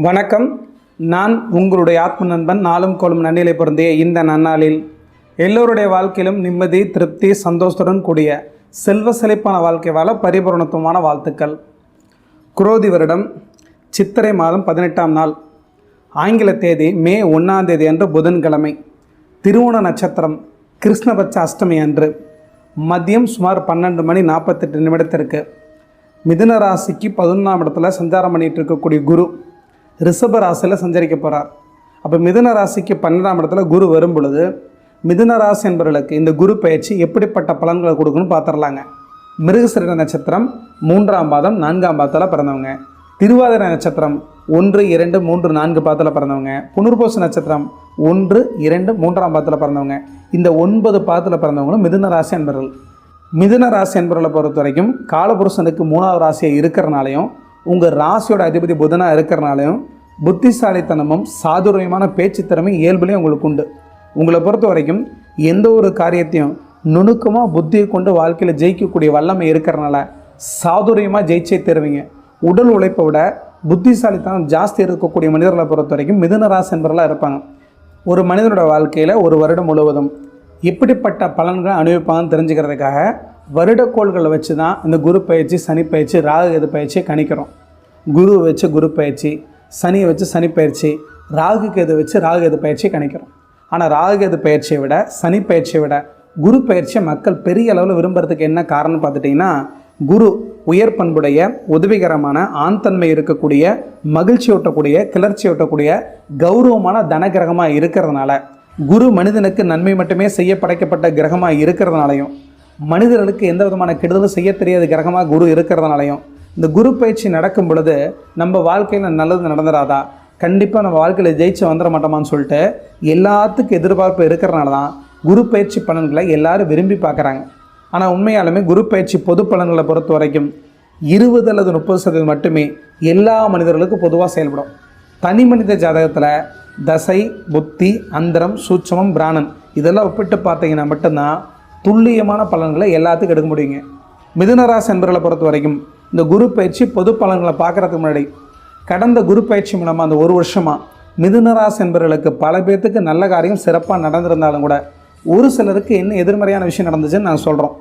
வணக்கம். நான் உங்களுடைய ஆத்ம நண்பன். நாளும் கோளும் நன்னிலை பொருந்திய இந்த நன்னாளில் எல்லோருடைய வாழ்க்கையிலும் நிம்மதி, திருப்தி, சந்தோஷத்துடன் கூடிய செல்வ செழிப்பான வாழ்க்கை வாழ பரிபூரணத்துவமான வாழ்த்துக்கள். குரோதி வருடம் சித்திரை மாதம் 18ஆம் நாள், ஆங்கில தேதி மே 1ஆம் தேதி அன்று புதன்கிழமை, திருவோண நட்சத்திரம், கிருஷ்ணபட்ச அஷ்டமி அன்று மதியம் சுமார் 12:48 மிதுன ராசிக்கு 11ஆம் இடத்துல சஞ்சாரம் பண்ணிகிட்டு இருக்கக்கூடிய குரு ரிஷப ராசியில் சஞ்சரிக்க போகிறார். அப்போ மிதுன ராசிக்கு 12ஆம் இடத்துல குரு வரும் பொழுது மிதுன ராசி என்பவர்களுக்கு இந்த குரு பயிற்சி எப்படிப்பட்ட பலன்களை கொடுக்கணும்னு பார்த்துடலாங்க. மிருகசீரிட நட்சத்திரம் 3ஆம் பாதம் 4ஆம் பாதத்தில் பிறந்தவங்க, திருவாதிரை நட்சத்திரம் 1, 2, 3, 4 பாதத்தில் பிறந்தவங்க, புனர்பூச நட்சத்திரம் 1, 2, 3ஆம் பாதத்தில் பிறந்தவங்க, இந்த 9 பாதத்தில் பிறந்தவங்களும் மிதுன ராசி என்பவர்கள். மிதுன ராசி என்பவர்களை பொறுத்த வரைக்கும் காலபுருஷனுக்கு 3ஆவது ராசியாக இருக்கிறனாலையும் உங்கள் ராசியோட அதிபதி புதனாக இருக்கிறனாலையும் புத்திசாலித்தனமும் சாதுரியமான பேச்சு திறமை இயல்புலையும் உங்களுக்கு உண்டு. உங்களை பொறுத்த வரைக்கும் எந்த ஒரு காரியத்தையும் நுணுக்கமாக புத்தியை கொண்டு வாழ்க்கையில் ஜெயிக்கக்கூடிய வல்லமை இருக்கிறனால சாதுரியமாக ஜெயிச்சே தருவீங்க. உடல் உழைப்பை விட புத்திசாலித்தனம் ஜாஸ்தி இருக்கக்கூடிய மனிதர்களை பொறுத்த வரைக்கும் மிதுன ராசி என்பவர்களாக இருப்பாங்க. ஒரு மனிதனோட வாழ்க்கையில் ஒரு வருடம் முழுவதும் எப்படிப்பட்ட பலன்களை அனுபவிப்பாங்கன்னு தெரிஞ்சுக்கிறதுக்காக வருடக்கோள்களை வச்சு தான் இந்த குரு பயிற்சி, சனி பயிற்சி, ராகு கேது பயிற்சியை கணிக்கிறோம். குருவை வச்சு குரு பயிற்சி, சனியை வச்சு சனி பயிற்சி, ராகு கேது வச்சு ராகு கேது பயிற்சியை கணிக்கிறோம். ஆனால் ராகு கேது பயிற்சியை விட சனி பயிற்சியை விட குரு பயிற்சியை மக்கள் பெரிய அளவில் விரும்புறதுக்கு என்ன காரணம் பார்த்துட்டிங்கன்னா, குரு உயர் பண்புடைய, உதவிகரமான, ஆண் தன்மை இருக்கக்கூடிய, மகிழ்ச்சி ஊட்டக்கூடிய, கிளர்ச்சி ஊட்டக்கூடிய, கௌரவமான தன கிரகமாக இருக்கிறதுனால, குரு மனிதனுக்கு நன்மை மட்டுமே செய்ய படைக்கப்பட்ட கிரகமாக இருக்கிறதுனாலையும், மனிதர்களுக்கு எந்த விதமான கெடுதலும் செய்ய தெரியாத கிரகமாக குரு இருக்கிறதுனாலையும், இந்த குரு பயிற்சி நடக்கும் பொழுது நம்ம வாழ்க்கையில் நல்லது நடந்துடாதா, கண்டிப்பாக நம்ம வாழ்க்கையில் ஜெயிச்சு வந்துட மாட்டோமான்னு சொல்லிட்டு எல்லாத்துக்கும் எதிர்பார்ப்பு இருக்கிறனால தான் குரு பயிற்சி பலன்களை எல்லாரும் விரும்பி பார்க்குறாங்க. ஆனால் உண்மையாலுமே குரு பயிற்சி பொது பலன்களை பொறுத்த வரைக்கும் 20 அல்லது 30% மட்டுமே எல்லா மனிதர்களுக்கும் பொதுவாக செயல்படும். தனி மனித ஜாதகத்தில் தசை, புத்தி, அந்தரம், சூட்சமம், பிராணன் இதெல்லாம் ஒப்பிட்டு பார்த்தீங்கன்னா மட்டும்தான் துல்லியமான பலன்களை எல்லாத்துக்கும் எடுக்க முடியுங்க. மிதுனராசி என்பவர்களை பொறுத்த வரைக்கும் இந்த குரு பயிற்சி பொது பலன்களை பார்க்குறதுக்கு முன்னாடி கடந்த குரு பயிற்சி மூலமாக அந்த ஒரு வருஷமாக மிதுனராசி என்பவர்களுக்கு பல பேர்த்துக்கு நல்ல காரியம் சிறப்பாக நடந்திருந்தாலும் கூட ஒரு சிலருக்கு என்ன எதிர்மறையான விஷயம் நடந்துச்சுன்னு நாங்கள் சொல்கிறோம்.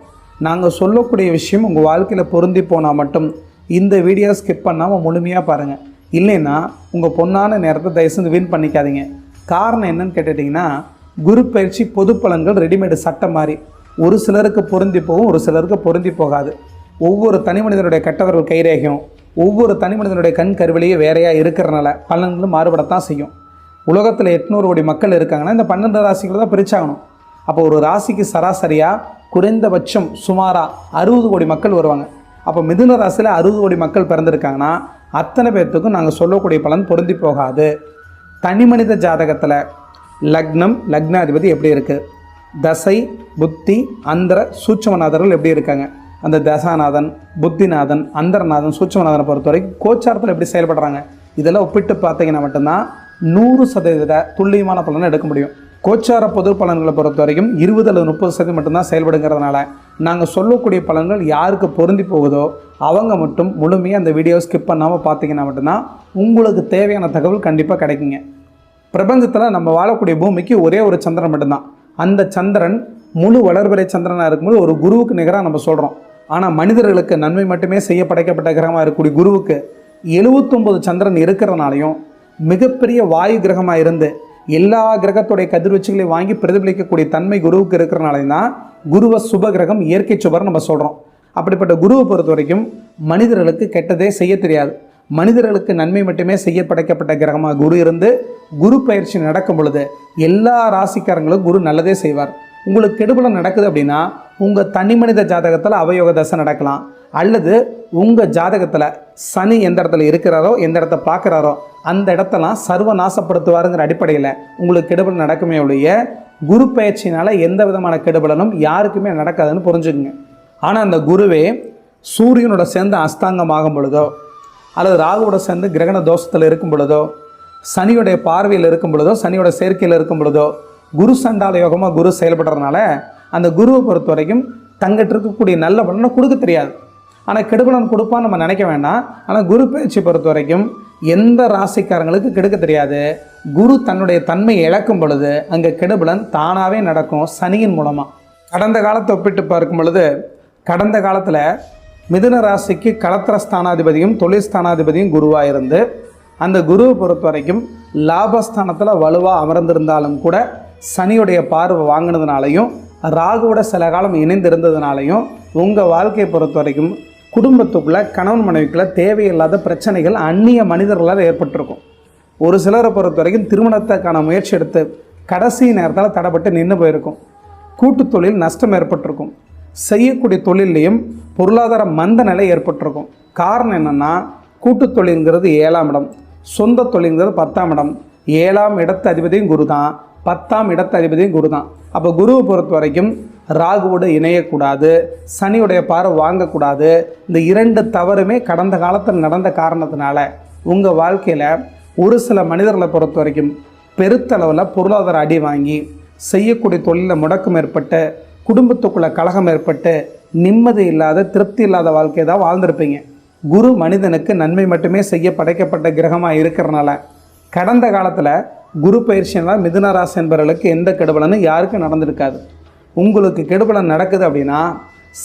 நாங்கள் சொல்லக்கூடிய விஷயம் உங்கள் வாழ்க்கையில் பொருந்தி போனால் மட்டும் இந்த வீடியோ ஸ்கிப் பண்ணாமல் முழுமையாக பாருங்கள். இல்லைன்னா உங்கள் பொண்ணான நேரத்தை தயவுசெய்து வீண் பண்ணிக்காதீங்க. காரணம் என்னன்னு கேட்டுட்டிங்கன்னா, குரு பயிற்சி பொது பலன்கள் ரெடிமேடு சட்டம் மாதிரி ஒரு சிலருக்கு பொருந்தி போகும், ஒரு சிலருக்கு பொருந்தி போகாது. ஒவ்வொரு தனி மனிதனுடைய கட்டவர்கள் கைரேகையும் ஒவ்வொரு தனி மனிதனுடைய கண் கருவிலேயே வேறையாக இருக்கிறனால பலன்களும் மாறுபடத்தான் செய்யும். உலகத்தில் 800 கோடி மக்கள் இருக்காங்கன்னா இந்த 12 ராசிகளை தான் பிரிச்சாகணும். அப்போ ஒரு ராசிக்கு சராசரியாக குறைந்தபட்சம் சுமாராக 60 கோடி மக்கள் வருவாங்க. அப்போ மிதுன ராசியில் 60 கோடி மக்கள் பிறந்திருக்காங்கன்னா அத்தனை பேர்த்துக்கும் நாங்கள் சொல்லக்கூடிய பலன் பொருந்தி போகாது. தனி மனித ஜாதகத்தில் லக்னம், லக்னாதிபதி எப்படி இருக்குது, தசை, புத்தி, அந்தர, சூட்சமநாதர்கள் எப்படி இருக்காங்க, அந்த தசாநாதன், புத்திநாதன், அந்தரநாதன், சூட்சமநாதனை பொறுத்த வரைக்கும் கோச்சாரத்தில் எப்படி செயல்படுறாங்க, இதெல்லாம் ஒப்பிட்டு பார்த்தீங்கன்னா மட்டும்தான் 100% துல்லியமான பலனை எடுக்க முடியும். கோச்சார பொது பலன்களை பொறுத்த வரைக்கும் 20 அல்லது 30% மட்டும்தான் செயல்படுங்கிறதுனால நாங்கள் சொல்லக்கூடிய பலன்கள் யாருக்கு பொருந்தி போகுதோ அவங்க மட்டும் முழுமையாக அந்த வீடியோ ஸ்கிப் பண்ணாமல் பார்த்தீங்கன்னா மட்டும்தான் உங்களுக்கு தேவையான தகவல் கண்டிப்பாக கிடைக்குங்க. பிரபஞ்சத்தில் நம்ம வாழக்கூடிய பூமிக்கு ஒரே ஒரு சந்திரன் மட்டும்தான். அந்த சந்திரன் முழு வளர்பிறை சந்திரனாக இருக்கும்போது ஒரு குருவுக்கு நிகராக நம்ம சொல்கிறோம். ஆனால் மனிதர்களுக்கு நன்மை மட்டுமே செய்ய படைக்கப்பட்ட கிரகமாக இருக்கக்கூடிய குருவுக்கு 79 சந்திரன் இருக்கிறதுனாலையும் மிகப்பெரிய வாயு கிரகமாக இருந்து எல்லா கிரகத்துடைய கதிர்வீச்சுகளையும் வாங்கி பிரதிபலிக்கக்கூடிய தன்மை குருவுக்கு இருக்கிறனாலையும் தான் குருவை சுப கிரகம், இயற்கை சுபர்னு நம்ம சொல்கிறோம். அப்படிப்பட்ட குருவை பொறுத்த வரைக்கும் மனிதர்களுக்கு கெட்டதே செய்ய தெரியாது. மனிதர்களுக்கு நன்மை மட்டுமே செய்ய படைக்கப்பட்ட கிரகமாக குரு இருந்து குரு பயிற்சி நடக்கும் பொழுது எல்லா ராசிக்காரங்களும் குரு நல்லதே செய்வார். உங்களுக்கு கெடுபலம் நடக்குது அப்படின்னா உங்கள் தனி மனித ஜாதகத்தில் அவயோக தசை நடக்கலாம், அல்லது உங்கள் ஜாதகத்தில் சனி எந்த இடத்துல இருக்கிறாரோ, எந்த இடத்த பார்க்குறாரோ அந்த இடத்தெல்லாம் சர்வ நாசப்படுத்துவாருங்கிற அடிப்படையில் உங்களுக்கு கெடுபலம் நடக்குமே ஒழிய குரு பயிற்சினால் எந்த விதமான கெடுபலனும் யாருக்குமே நடக்காதுன்னு புரிஞ்சுக்குங்க. ஆனால் அந்த குருவே சூரியனோட சேர்ந்து அஸ்தாங்கமாகும் பொழுதோ, அல்லது ராகுவோட சேர்ந்து கிரகண தோஷத்தில் இருக்கும் பொழுதோ, சனியுடைய பார்வையில் இருக்கும் பொழுதோ, சனியோட சேர்க்கையில் இருக்கும் பொழுதோ குரு சண்டால யோகமாக குரு செயல்படுறதுனால அந்த குருவை பொறுத்த வரைக்கும் தங்கிட்டு இருக்கக்கூடிய நல்ல பலனை கொடுக்க தெரியாது. ஆனால் கெடுபலன் கொடுப்பான்னு நம்ம நினைக்க வேண்டாம். ஆனால் குரு பயிற்சி பொறுத்த வரைக்கும் எந்த ராசிக்காரங்களுக்கு கெடுக்க தெரியாது. குரு தன்னுடைய தன்மையை இழக்கும் பொழுது அங்கே கெடுபலன் தானாகவே நடக்கும் சனியின் மூலமாக. கடந்த காலத்தை ஒப்பிட்டு பார்க்கும் பொழுது கடந்த காலத்தில் மிதுன ராசிக்கு களத்திர ஸ்தானாதிபதியும் தொழில் ஸ்தானாதிபதியும் குருவாக இருந்து அந்த குருவை பொறுத்த வரைக்கும் லாபஸ்தானத்தில் வலுவாக அமர்ந்திருந்தாலும் கூட சனியுடைய பார்வை வாங்கினதுனாலையும் ராகுவோட சில காலம் இணைந்திருந்ததுனாலையும் உங்கள் வாழ்க்கையை பொறுத்த வரைக்கும் குடும்பத்துக்குள்ளே கணவன் மனைவிக்குள்ளே தேவையில்லாத பிரச்சனைகள் அந்நிய மனிதர்களால் ஏற்பட்டிருக்கும். ஒரு சிலரை பொறுத்த வரைக்கும் திருமணத்துக்கான முயற்சி எடுத்து கடைசி நேரத்தில் தடைப்பட்டு நின்று போயிருக்கும். கூட்டு தொழில் நஷ்டம் ஏற்பட்டிருக்கும். செய்யக்கூடிய தொழிலையும் பொருளாதார மந்த நிலை ஏற்பட்டிருக்கும். காரணம் என்னென்னா கூட்டு தொழில்ங்கிறது 7ஆம் இடம், சொந்த தொழில்ங்கிறது 10ஆம் இடம். 7ஆம் இடத்து அதிபதியும் குரு தான், 10ஆம் இடத்து அதிபதியும் குரு தான். அப்போ குருவை பொறுத்த வரைக்கும் ராகுவோடு இணையக்கூடாது, சனியுடைய பார்வை வாங்கக்கூடாது. இந்த 2 தவறுமே கடந்த காலத்தில் நடந்த காரணத்தினால உங்கள் வாழ்க்கையில் ஒரு சில மனிதர்களை பொறுத்த வரைக்கும் பெருத்தளவில் பொருளாதார அடி வாங்கி செய்யக்கூடிய தொழிலில் முடக்கம் ஏற்பட்டு குடும்பத்துக்குள்ளே கலகம் ஏற்பட்டு நிம்மதி இல்லாத திருப்தி இல்லாத வாழ்க்கையை தான் வாழ்ந்திருப்பீங்க. குரு மனிதனுக்கு நன்மை மட்டுமே செய்ய படைக்கப்பட்ட கிரகமாக இருக்கிறனால கடந்த காலத்தில் குரு பயிற்சியினால் மிதுன ராசி என்பவர்களுக்கு எந்த கெடுபலனும் யாருக்கும் நடந்திருக்காது. உங்களுக்கு கெடுபலன் நடக்குது அப்படின்னா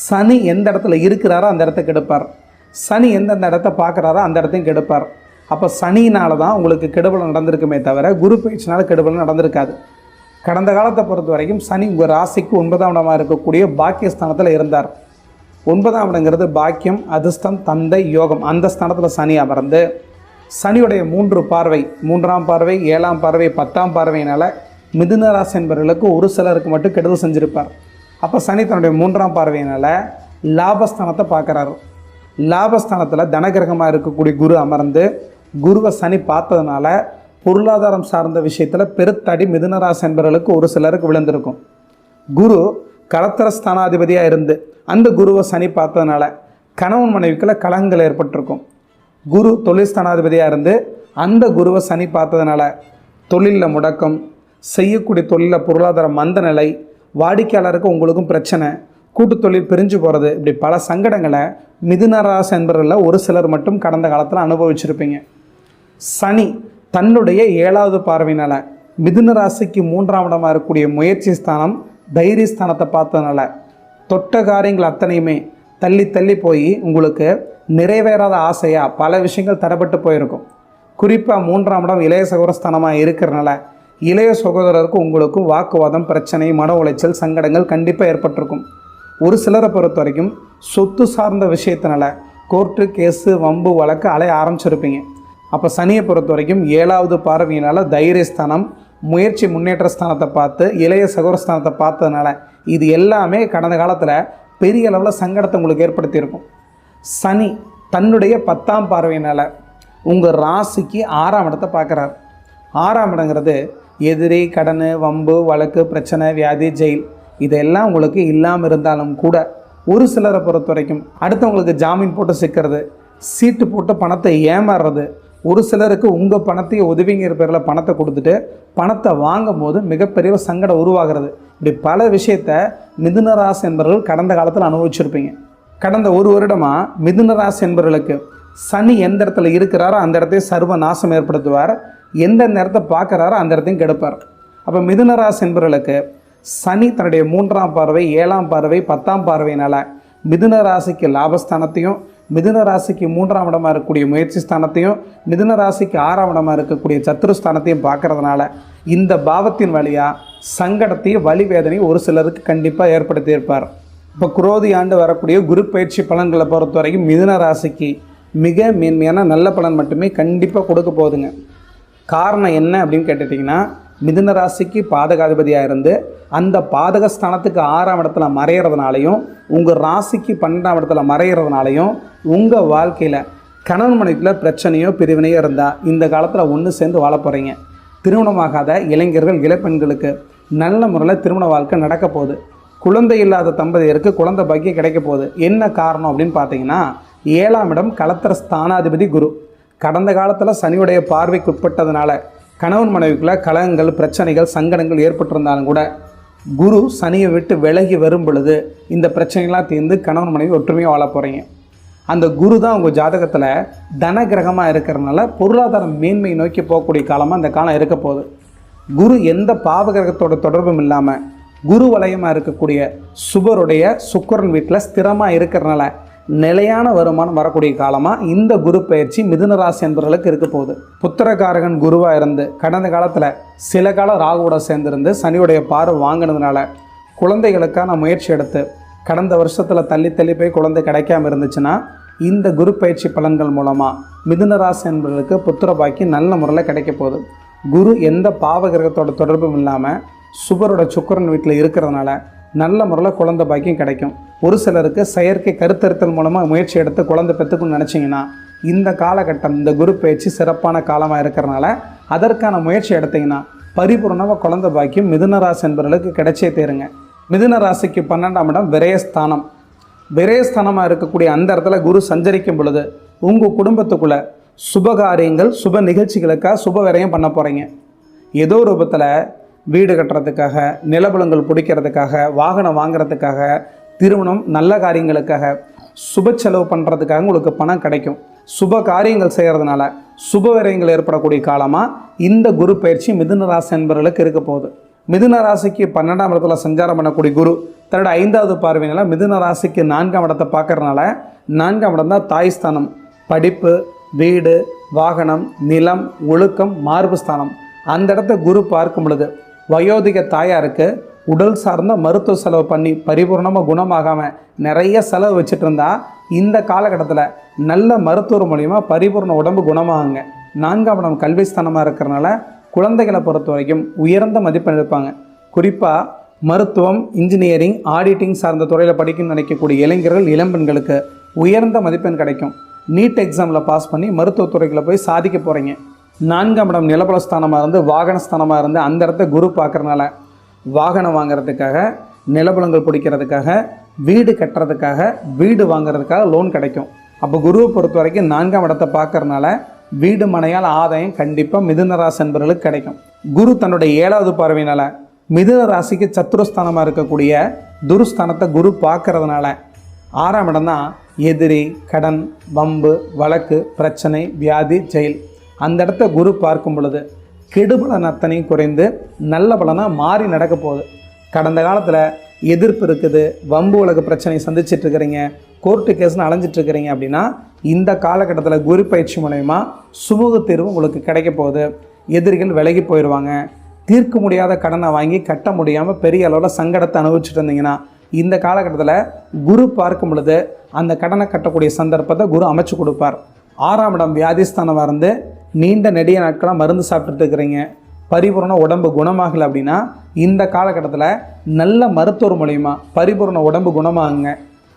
சனி எந்த இடத்துல இருக்கிறாரோ அந்த இடத்த கெடுப்பார், சனி எந்தெந்த இடத்த பார்க்குறாரோ அந்த இடத்தையும் கெடுப்பார். அப்போ சனியினால தான் உங்களுக்கு கெடுபலன் நடந்திருக்குமே தவிர குரு பயிற்சினால் கெடுபலன் நடந்திருக்காது. கடந்த காலத்தை பொறுத்த வரைக்கும் சனி உங்கள் ராசிக்கு 9ஆம் இடமாக இருக்கக்கூடிய பாக்கியஸ்தானத்தில் இருந்தார். 9ஆம் இடங்கிறது பாக்கியம், அதிர்ஷ்டம், தந்தை, யோகம். அந்த ஸ்தானத்தில் சனி அமர்ந்து சனியுடைய 3 பார்வை, 3ஆம் பார்வை, 7ஆம் பார்வை, 10ஆம் பார்வையினால் மிதுன ராசி என்பவர்களுக்கு ஒரு சிலருக்கு மட்டும் கெடுதல் செஞ்சுருப்பார். அப்போ சனி தன்னுடைய 3ஆம் பார்வையினால் லாபஸ்தானத்தை பார்க்குறாரு. லாபஸ்தானத்தில் தனகிரகமாக இருக்கக்கூடிய குரு அமர்ந்து குருவை சனி பார்த்ததுனால பொருளாதாரம் சார்ந்த விஷயத்தில் பெருத்தடி மிதுன ராசி என்பவர்களுக்கு ஒரு சிலருக்கு விழுந்திருக்கும். குரு களத்திர ஸ்தானாதிபதியாக இருந்து அந்த குருவை சனி பார்த்ததுனால கணவன் மனைவிக்குள்ள கலகங்கள் ஏற்பட்டிருக்கும். குரு தொழில் ஸ்தானாதிபதியாக இருந்து அந்த குருவை சனி பார்த்ததுனால தொழிலில் முடக்கம், செய்யக்கூடிய தொழிலில் பொருளாதார மந்த நிலை, வாடிக்கையாளருக்கு உங்களுக்கும் பிரச்சனை, கூட்டு தொழில் பிரிஞ்சு போகிறது, இப்படி பல சங்கடங்களை மிதுன ராசி என்பவர்களில் ஒரு சிலர் மட்டும் கடந்த காலத்தில் அனுபவிச்சிருப்பீங்க. சனி தன்னுடைய 7வது பார்வையினால் மிதுன ராசிக்கு 3ஆம் இடமாக இருக்கக்கூடிய முயற்சி ஸ்தானம், தைரிய ஸ்தானத்தை பார்த்ததுனால தொட்ட காரியங்கள் அத்தனையுமே தள்ளி தள்ளி போய் உங்களுக்கு நிறைவேறாத ஆசையாக பல விஷயங்கள் தடைப்பட்டு போயிருக்கும். குறிப்பாக 3ஆம் இடம் இளைய சகோதரஸ்தானமாக இருக்கிறனால இளைய சகோதரருக்கு உங்களுக்கும் வாக்குவாதம், பிரச்சனை, மன உளைச்சல், சங்கடங்கள் கண்டிப்பாக ஏற்பட்டிருக்கும். ஒரு சிலரை பொறுத்த வரைக்கும் சொத்து சார்ந்த விஷயத்தினால கோர்ட்டு, கேஸு, வம்பு, வழக்கு அலைய ஆரம்பிச்சிருப்பீங்க. அப்போ சனியை பொறுத்த வரைக்கும் 7வது பார்வையினால் தைரியஸ்தானம், முயற்சி, முன்னேற்ற ஸ்தானத்தை பார்த்து இளைய சகோதரஸ்தானத்தை பார்த்ததுனால இது எல்லாமே கடந்த காலத்தில் பெரிய அளவில் சங்கடத்தை உங்களுக்கு ஏற்படுத்தியிருக்கும். சனி தன்னுடைய 10ஆம் பார்வையினால் உங்கள் ராசிக்கு 6ஆம் இடத்தை பார்க்குறார். 6ஆம் இடங்கிறது எதிரி, கடன், வம்பு, வழக்கு, பிரச்சனை, வியாதி, ஜெயில் இதெல்லாம் உங்களுக்கு இல்லாமல் இருந்தாலும் கூட ஒரு சிலரை பொறுத்த வரைக்கும் அடுத்தவங்களுக்கு ஜாமீன் போட்டு சிக்கிறது, சீட்டு போட்டு பணத்தை ஏமாறுறது, ஒரு சிலருக்கு உங்கள் பணத்தையும் உதவிங்கிற பேரில் பணத்தை கொடுத்துட்டு பணத்தை வாங்கும் போது மிகப்பெரிய சங்கடம் உருவாகிறது. இப்படி பல விஷயத்தை மிதுன ராசி என்பவர்கள் கடந்த காலத்தில் அனுபவிச்சிருப்பீங்க. கடந்த ஒரு வருடமாக மிதுன ராசி என்பவர்களுக்கு சனி எந்த இடத்துல இருக்கிறாரோ அந்த இடத்தையும் சர்வ நாசம் ஏற்படுத்துவார், எந்த நேரத்தை பார்க்குறாரோ அந்த இடத்தையும் கெடுப்பார். அப்போ மிதுன ராசி என்பவர்களுக்கு சனி தன்னுடைய 3ஆம் பார்வை, 7ஆம் பார்வை, 10ஆம் பார்வையினால் மிதுன ராசிக்கு லாபஸ்தானத்தையும், மிதுன ராசிக்கு 3ஆம் இடமாக இருக்கக்கூடிய முயற்சி ஸ்தானத்தையும், மிதுன ராசிக்கு 6ஆம் இடமாக இருக்கக்கூடிய சத்துருஸ்தானத்தையும் பார்க்கறதுனால இந்த பாவத்தின் வழியாக சங்கடத்தையும் வலி வேதனையும் ஒரு சிலருக்கு கண்டிப்பாக ஏற்படுத்தியிருப்பார். இப்போ குரோதி ஆண்டு வரக்கூடிய குரு பயிற்சி பலன்களை பொறுத்த வரைக்கும் மிதுன ராசிக்கு மிக மேன்மையான நல்ல பலன் மட்டுமே கண்டிப்பாக கொடுக்க போகுதுங்க. காரணம் என்ன அப்படின்னு கேட்டுட்டிங்கன்னா, மிதுன ராசிக்கு பாதகாதிபதியாக இருந்து அந்த பாதகஸ்தானத்துக்கு 6ஆம் இடத்துல மறையிறதுனாலையும் உங்கள் ராசிக்கு 12ஆம் இடத்துல மறையிறதுனாலையும் உங்கள் வாழ்க்கையில் கணவன் மனைவிக்குள்ள பிரச்சனையோ பிரிவினையோ இருந்தால் இந்த காலத்தில் ஒன்று சேர்ந்து வாழ போகிறீங்க. திருமணமாகாத இளைஞர்கள், இளப்பெண்களுக்கு நல்ல முறையில் திருமண வாழ்க்கை நடக்க போகுது. குழந்தை இல்லாத தம்பதியருக்கு குழந்தை பாக்கியம் கிடைக்க போகுது. என்ன காரணம் அப்படின்னு பார்த்தீங்கன்னா, 7ஆம் இடம் களத்திர ஸ்தானாதிபதி குரு. கடந்த காலத்தில் சனியுடைய பார்வைக்கு உட்பட்டதுனால கணவன் மனைவிக்குள்ள கலகங்கள், பிரச்சனைகள், சங்கடங்கள் ஏற்பட்டிருந்தாலும் கூட குரு சனியை விட்டு விலகி வரும் பொழுது இந்த பிரச்சனைகள்லாம் தீர்ந்து கணவன் மனைவி ஒற்றுமையாக வாழ போகிறீங்க. அந்த குரு தான் உங்கள் ஜாதகத்தில் தன கிரகமாக இருக்கிறதுனால பொருளாதார மேன்மை நோக்கி போகக்கூடிய காலமாக அந்த காலம் இருக்க போகுது. குரு எந்த பாவகிரகத்தோட தொடர்பும் இல்லாமல் குரு வலயமாக இருக்கக்கூடிய சுபருடைய சுக்கிரன் வீட்டில் ஸ்திரமாக இருக்கிறதுனால நிலையான வருமானம் வரக்கூடிய காலமாக இந்த குரு பயிற்சி மிதுன ராசி என்பவர்களுக்கு இருக்க போகுது. புத்திரகாரகன் குருவாக இருந்து கடந்த காலத்தில் சில காலம் ராகுவோட சேர்ந்திருந்து சனியுடைய பார்வை வாங்கினதுனால குழந்தைகளுக்கான முயற்சி எடுத்து கடந்த வருஷத்தில் தள்ளி போய் குழந்தை கிடைக்காம இருந்துச்சுன்னா இந்த குரு பயிற்சி பலன்கள் மூலமாக மிதுன ராசி என்பவர்களுக்கு புத்திர பாக்கி நல்ல முறையில் கிடைக்க போகுது. குரு எந்த பாவகிரகத்தோட தொடர்பும் இல்லாமல் சுபரோட சுக்கிரன் வீட்டில் இருக்கிறதுனால நல்ல முறையில் குழந்தை பாக்கியம் கிடைக்கும். ஒரு சிலருக்கு செயற்கை கருத்தறுத்தல் மூலமாக முயற்சி எடுத்து குழந்தை பெற்றுக்கணும்னு நினச்சிங்கன்னா இந்த காலகட்டம் இந்த குரு பயிற்சி சிறப்பான காலமாக இருக்கிறனால அதற்கான முயற்சி எடுத்திங்கன்னா பரிபூர்ணமாக குழந்தை பாக்கியம் மிதுன ராசி என்பவர்களுக்கு கிடைச்சே தேருங்க. மிதுன ராசிக்கு 12ஆம் இடம் விரயஸ்தானம். விரயஸ்தானமாக இருக்கக்கூடிய அந்த இடத்துல குரு சஞ்சரிக்கும் பொழுது உங்கள் குடும்பத்துக்குள்ளே சுபகாரியங்கள் சுப நிகழ்ச்சிகளுக்காக சுப விரயம் பண்ண போகிறீங்க. ஏதோ ரூபத்தில் வீடு கட்டுறதுக்காக, நிலபலங்கள் பிடிக்கிறதுக்காக, வாகனம் வாங்குறதுக்காக, திருமணம் நல்ல காரியங்களுக்காக சுப செலவு பண்ணுறதுக்காக உங்களுக்கு பணம் கிடைக்கும். சுப காரியங்கள் செய்கிறதுனால சுப விரயங்கள் ஏற்படக்கூடிய காலமாக இந்த குரு பயிற்சி மிதுன ராசி என்பவர்களுக்கு இருக்க போகுது. மிதுன ராசிக்கு 12ஆம் இடத்துல சஞ்சாரம் பண்ணக்கூடிய குரு தன்னோட 5வது பார்வையினால் மிதுன ராசிக்கு 4ஆம் இடத்தை பார்க்கறதுனால 4ஆம் இடம் தான் தாய் ஸ்தானம். படிப்பு, வீடு, வாகனம், நிலம், ஒழுக்கம், மார்பு ஸ்தானம். அந்த இடத்த குரு பார்க்கும் பொழுது வயோதிக தாயாருக்கு உடல் சார்ந்த மருத்துவ செலவு பண்ணி பரிபூர்ணமாக குணமாகாமல் நிறைய செலவு வச்சுட்டு இருந்தால் இந்த காலகட்டத்தில் நல்ல மருத்துவர் மூலிமா பரிபூர்ண உடம்பு குணமாகுங்க. 4ஆம் இடம் கல்வி ஸ்தானமாக இருக்கிறனால குழந்தைகளை பொறுத்த வரைக்கும் உயர்ந்த மதிப்பெண் எடுப்பாங்க. குறிப்பாக மருத்துவம், இன்ஜினியரிங், ஆடிட்டிங் சார்ந்த துறையில் படிக்கணும்னு நினைக்கக்கூடிய இளைஞர்கள், இளம்பெண்களுக்கு உயர்ந்த மதிப்பெண் கிடைக்கும். நீட் எக்ஸாமில் பாஸ் பண்ணி மருத்துவத்துறைகளை போய் சாதிக்க போகிறீங்க. 4ஆம் இடம் நிலபல ஸ்தானமாக இருந்து வாகன ஸ்தானமாக இருந்து அந்த இடத்த குரு பார்க்குறதுனால வாகனம் வாங்கிறதுக்காக, நிலபலங்கள் பிடிக்கிறதுக்காக, வீடு கட்டுறதுக்காக, வீடு வாங்கிறதுக்காக லோன் கிடைக்கும். அப்போ குருவை பொறுத்த வரைக்கும் 4ஆம் இடத்தை பார்க்கறதுனால வீடு மனையால் ஆதாயம் கண்டிப்பாக மிதுன ராசி என்பவர்களுக்கு கிடைக்கும். குரு தன்னுடைய 7வது பார்வையினால் மிதுன ராசிக்கு சத்துருஸ்தானமாக இருக்கக்கூடிய துருஸ்தானத்தை குரு பார்க்கறதுனால 6ஆம் இடம் தான் எதிரி, கடன், வம்பு, வழக்கு, பிரச்சனை, வியாதி, ஜெயில். அந்த இடத்த குரு பார்க்கும் பொழுது கெடுபலன் அத்தனையும் குறைந்து நல்ல பலனாக மாறி நடக்க போகுது. கடந்த காலத்தில் எதிர்ப்பு இருக்குது, வம்பு வழக்கு பிரச்சனை சந்திச்சிட்ருக்கிறீங்க, கோர்ட்டு கேஸ்னு அலைஞ்சிட்ருக்கிறீங்க அப்படின்னா இந்த காலகட்டத்தில் குரு பயிற்சி மூலயமா சுமூக தீர்வு உங்களுக்கு கிடைக்க போகுது. எதிரிகள் விலகி போயிடுவாங்க. தீர்க்க முடியாத கடனை வாங்கி கட்ட முடியாமல் பெரிய அளவில் சங்கடத்தை அனுபவிச்சுட்டு இருந்தீங்கன்னா இந்த காலகட்டத்தில் குரு பார்க்கும் பொழுது அந்த கடனை கட்டக்கூடிய சந்தர்ப்பத்தை குரு அமைச்சு கொடுப்பார். 6ஆம் இடம் வியாதிஸ்தானமாக இருந்து நீண்ட நெடிய நாட்களாக மருந்து சாப்பிட்டுட்டு இருக்கிறீங்க, பரிபூர்ண உடம்பு குணமாகலை அப்படின்னா இந்த காலகட்டத்தில் நல்ல மருத்துவர் மூலிமா பரிபூர்ண உடம்பு குணமாகுங்க.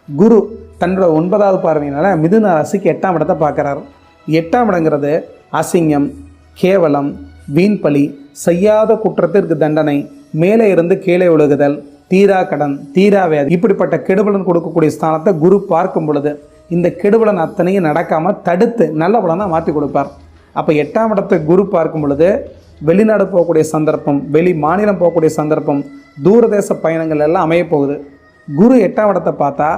குரு தன்னோட 9வது பார்வையினால் மிதுன ராசிக்கு 8ஆம் இடத்தை பார்க்குறாரு. 8ஆம் இடங்கிறது அசிங்கம், கேவலம், வீண்பலி, செய்யாத குற்றத்திற்கு தண்டனை, மேலே இருந்து கீழே விழுகுதல், தீரா கடன், தீரா வியாதி, இப்படிப்பட்ட கெடுபலன் கொடுக்கக்கூடிய ஸ்தானத்தை குரு பார்க்கும் பொழுது இந்த கெடுபலன் அத்தனையும் நடக்காமல் தடுத்து நல்ல பலனாக மாற்றி கொடுப்பார். அப்போ 8ஆம் இடத்தை குரு பார்க்கும் பொழுது வெளிநாடு போகக்கூடிய சந்தர்ப்பம், வெளி மாநிலம் போகக்கூடிய சந்தர்ப்பம், தூரதேச பயணங்கள் எல்லாம் அமைய போகுது. குரு 8ஆம் இடத்தை பார்த்தா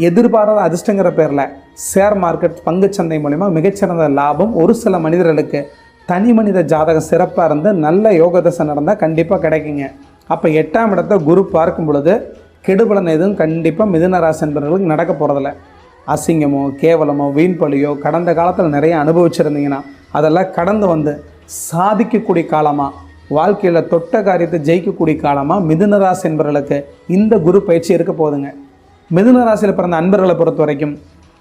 எதிர்பாராத அதிர்ஷ்டங்கிற பேரில் ஷேர் மார்க்கெட், பங்குச்சந்தை மூலிமா மிகச்சிறந்த லாபம் ஒரு சில மனிதர்களுக்கு தனி மனித ஜாதகம் சிறப்பாக இருந்து நல்ல யோக தசை நடந்தால் கண்டிப்பாக கிடைக்குங்க. அப்போ 8ஆம் இடத்தை குரு பார்க்கும் பொழுது கெடுபலன் எதுவும் கண்டிப்பாக மிதுன ராசி என்பவர்களுக்கு நடக்க போகிறதில்ல. அசிங்கமோ, கேவலமோ, வீண்பலியோ கடந்த காலத்தில் நிறைய அனுபவிச்சிருந்தீங்கன்னா அதெல்லாம் கடந்து வந்து சாதிக்கக்கூடிய காலமாக, வாழ்க்கையில் தொட்ட காரியத்தை ஜெயிக்கக்கூடிய காலமாக மிதுன ராசி என்பவர்களுக்கு இந்த குரு பயிற்சி இருக்க போகுதுங்க. மிதுன ராசியில் பிறந்த அன்பர்களை பொறுத்த வரைக்கும்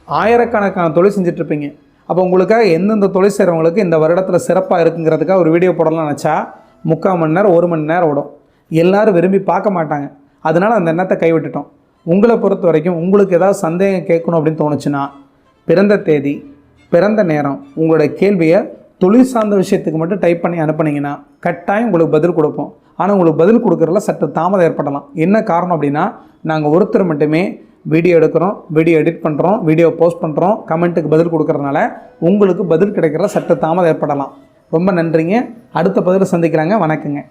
ஆயிரக்கணக்கான தொழில் செஞ்சிட்ருப்பீங்க. அப்போ உங்களுக்காக எந்தெந்த தொழில் செய்கிறவங்களுக்கு இந்த வருடத்தில் சிறப்பாக இருக்குங்கிறதுக்காக ஒரு வீடியோ போடலாம்னு நினச்சா 3/4 மணி நேரம் 1 மணி நேரம் ஓடும். எல்லோரும் விரும்பி பார்க்க மாட்டாங்க. அதனால் அந்த எண்ணத்தை கைவிட்டுட்டோம். உங்களை பொறுத்த வரைக்கும் உங்களுக்கு ஏதாவது சந்தேகம் கேட்கணும் அப்படின்னு தோணுச்சுன்னா பிறந்த தேதி, பிறந்த நேரம், உங்களுடைய கேள்வியை தொழில் சார்ந்த விஷயத்துக்கு மட்டும் டைப் பண்ணி அனுப்புனீங்கன்னா கட்டாயம் உங்களுக்கு பதில் கொடுப்போம். ஆனால் உங்களுக்கு பதில் கொடுக்குறதுல சற்று தாமதம் ஏற்படலாம். என்ன காரணம் அப்படின்னா நாங்கள் ஒருத்தர் மட்டுமே வீடியோ எடுக்கிறோம், வீடியோ எடிட் பண்ணுறோம், வீடியோ போஸ்ட் பண்ணுறோம், கமெண்ட்டுக்கு பதில் கொடுக்குறதுனால உங்களுக்கு பதில் கிடைக்கிறதுல சற்று தாமதம் ஏற்படலாம். ரொம்ப நன்றிங்க. அடுத்த பதில் சந்திக்கிறாங்க. வணக்கங்க.